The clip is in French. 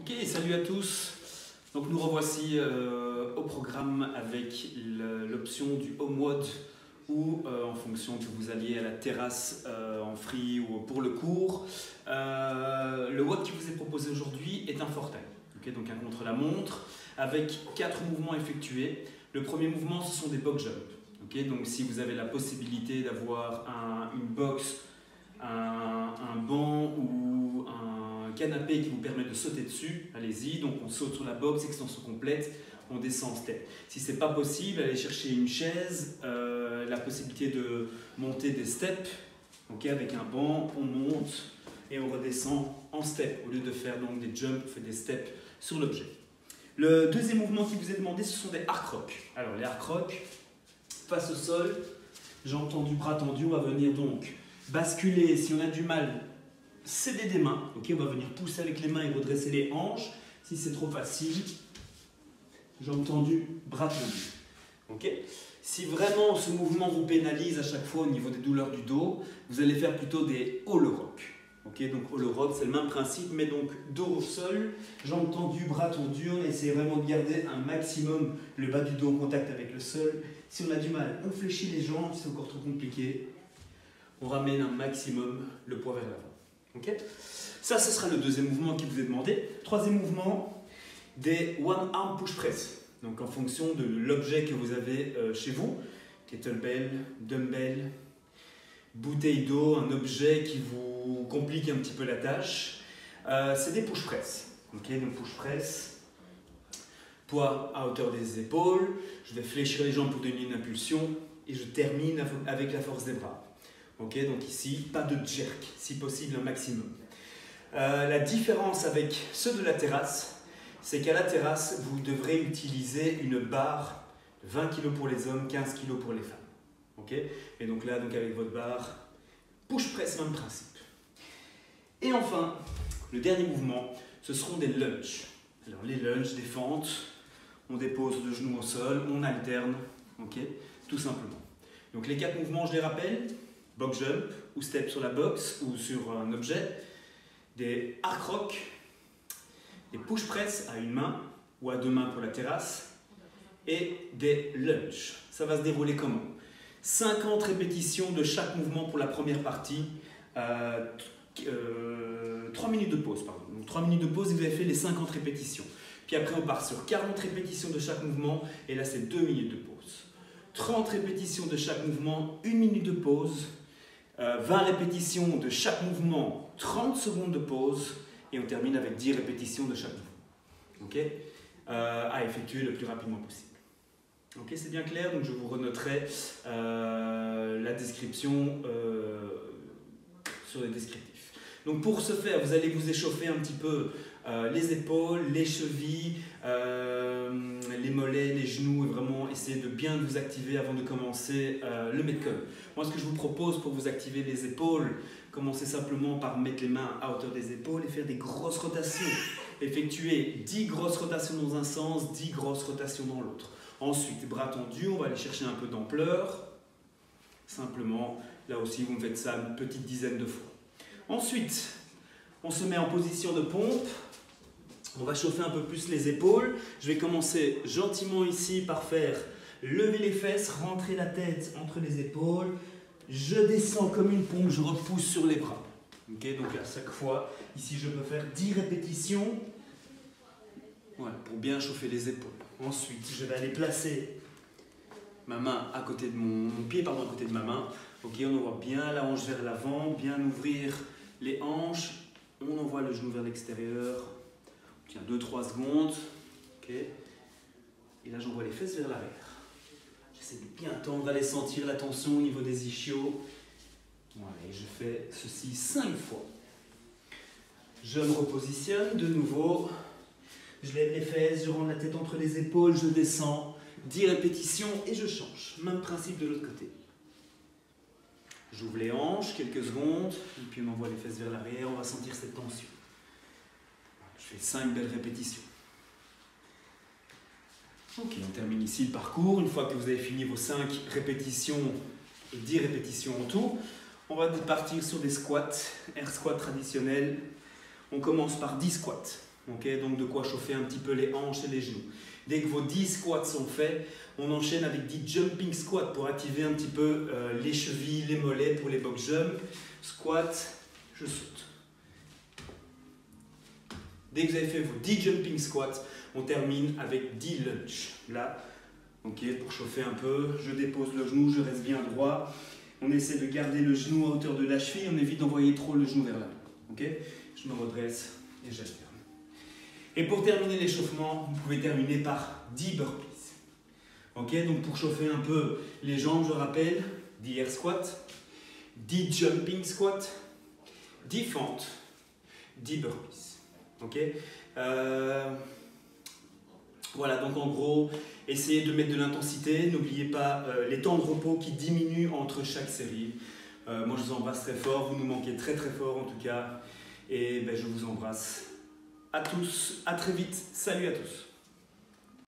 Ok, salut à tous. Donc nous revoici au programme avec l'option du home WOD ou en fonction que vous alliez à la terrasse en free ou pour le cours. Le WOD qui vous est proposé aujourd'hui est un fortin, okay, donc un contre-la-montre avec 4 mouvements effectués. Le premier mouvement, ce sont des box jump. Okay, donc si vous avez la possibilité d'avoir une box, un banc ou un canapé qui vous permet de sauter dessus, allez-y. Donc on saute sur la box, extension complète, on descend en step. Si ce n'est pas possible, allez chercher une chaise, la possibilité de monter des steps, okay, avec un banc, on monte et on redescend en step. Au lieu de faire donc des jumps, on fait des steps sur l'objet. Le deuxième mouvement qui vous est demandé, ce sont des arc rock. Alors les arc rock, face au sol, jambes tendues, bras tendus, on va venir donc basculer. Si on a du mal, céder des mains, okay, on va venir pousser avec les mains et redresser les hanches. Si c'est trop facile, jambes tendues, bras tendus. Okay. Si vraiment ce mouvement vous pénalise à chaque fois au niveau des douleurs du dos, vous allez faire plutôt des hollow rock. Okay, donc hollow rock, c'est le même principe, mais donc dos au sol, jambes tendues, bras tendus. On essaie vraiment de garder un maximum le bas du dos en contact avec le sol. Si on a du mal, on fléchit les jambes, c'est encore trop compliqué. On ramène un maximum le poids vers l'avant. Okay, ça, ce sera le deuxième mouvement qui vous est demandé. Troisième mouvement, des one arm push press. Donc en fonction de l'objet que vous avez chez vous, kettlebell, dumbbell, bouteille d'eau, un objet qui vous complique un petit peu la tâche, c'est des push press. Okay, donc push press, poids à hauteur des épaules, je vais fléchir les jambes pour donner une impulsion et je termine avec la force des bras. Okay, donc ici, pas de jerk, si possible un maximum. La différence avec ceux de la terrasse, c'est qu'à la terrasse, vous devrez utiliser une barre de 20 kg pour les hommes, 15 kg pour les femmes. Okay, et donc là, avec votre barre, push press, même principe. Et enfin, le dernier mouvement, ce seront des lunges. Alors les lunges, des fentes, on dépose le genou au sol, on alterne, okay, tout simplement. Donc les 4 mouvements, je les rappelle. Box jump ou step sur la box ou sur un objet, des arc rock, des push press à une main ou à 2 mains pour la terrasse et des lunges. Ça va se dérouler comment? 50 répétitions de chaque mouvement pour la première partie, 3 minutes de pause. Pardon. Donc 3 minutes de pause et vous avez fait les 50 répétitions. Puis après on part sur 40 répétitions de chaque mouvement et là c'est 2 minutes de pause. 30 répétitions de chaque mouvement, 1 minute de pause. 20 répétitions de chaque mouvement, 30 secondes de pause et on termine avec 10 répétitions de chaque mouvement. Okay, à effectuer le plus rapidement possible. Okay, c'est bien clair, donc je vous renoterai la description sur les descriptifs. Donc pour ce faire, vous allez vous échauffer un petit peu les épaules, les chevilles, les mollets, les genoux et vraiment essayer de bien vous activer avant de commencer le Metcon. Moi, ce que je vous propose pour vous activer les épaules, commencez simplement par mettre les mains à hauteur des épaules et faire des grosses rotations. Effectuer 10 grosses rotations dans un sens, 10 grosses rotations dans l'autre. Ensuite, bras tendus, on va aller chercher un peu d'ampleur. Simplement, là aussi, vous me faites ça une petite dizaine de fois. Ensuite, on se met en position de pompe. On va chauffer un peu plus les épaules. Je vais commencer gentiment ici par faire lever les fesses, rentrer la tête entre les épaules. Je descends comme une pompe, je repousse sur les bras. Okay, donc à chaque fois, ici je peux faire 10 répétitions. Voilà, pour bien chauffer les épaules. Ensuite, je vais aller placer ma main à côté de mon pied, à côté de ma main. Okay, on envoie bien la hanche vers l'avant, bien ouvrir les hanches. On envoie le genou vers l'extérieur. On tient 2-3 secondes. Okay. Et là, j'envoie les fesses vers l'arrière. J'essaie de bien tendre, d'aller sentir la tension au niveau des ischios. Voilà, et je fais ceci 5 fois. Je me repositionne de nouveau. Je lève les fesses, je rentre la tête entre les épaules, je descends. 10 répétitions et je change. Même principe de l'autre côté. J'ouvre les hanches, quelques secondes, et puis on envoie les fesses vers l'arrière, on va sentir cette tension. Je fais 5 belles répétitions. Ok, on termine ici le parcours. Une fois que vous avez fini vos 5 répétitions et 10 répétitions en tout, on va partir sur des squats, air squat traditionnels. On commence par 10 squats. Okay, donc de quoi chauffer un petit peu les hanches et les genoux. Dès que vos 10 squats sont faits, on enchaîne avec 10 jumping squats pour activer un petit peu les chevilles, les mollets pour les box jump. Squat, je saute. Dès que vous avez fait vos 10 jumping squats, on termine avec 10 lunges. Là, okay, pour chauffer un peu, je dépose le genou, je reste bien droit. On essaie de garder le genou à hauteur de la cheville, on évite d'envoyer trop le genou vers l'avant. Okay, je me redresse et j'alterne. Et pour terminer l'échauffement, vous pouvez terminer par 10 burpees. Okay, donc pour chauffer un peu les jambes, je rappelle, 10 air squats, 10 jumping squats, 10 fentes, 10 burpees. Okay, voilà, donc en gros, essayez de mettre de l'intensité. N'oubliez pas les temps de repos qui diminuent entre chaque série. Moi, je vous embrasse très fort. Vous nous manquez très très fort en tout cas. Et ben, je vous embrasse à tous. À très vite. Salut à tous.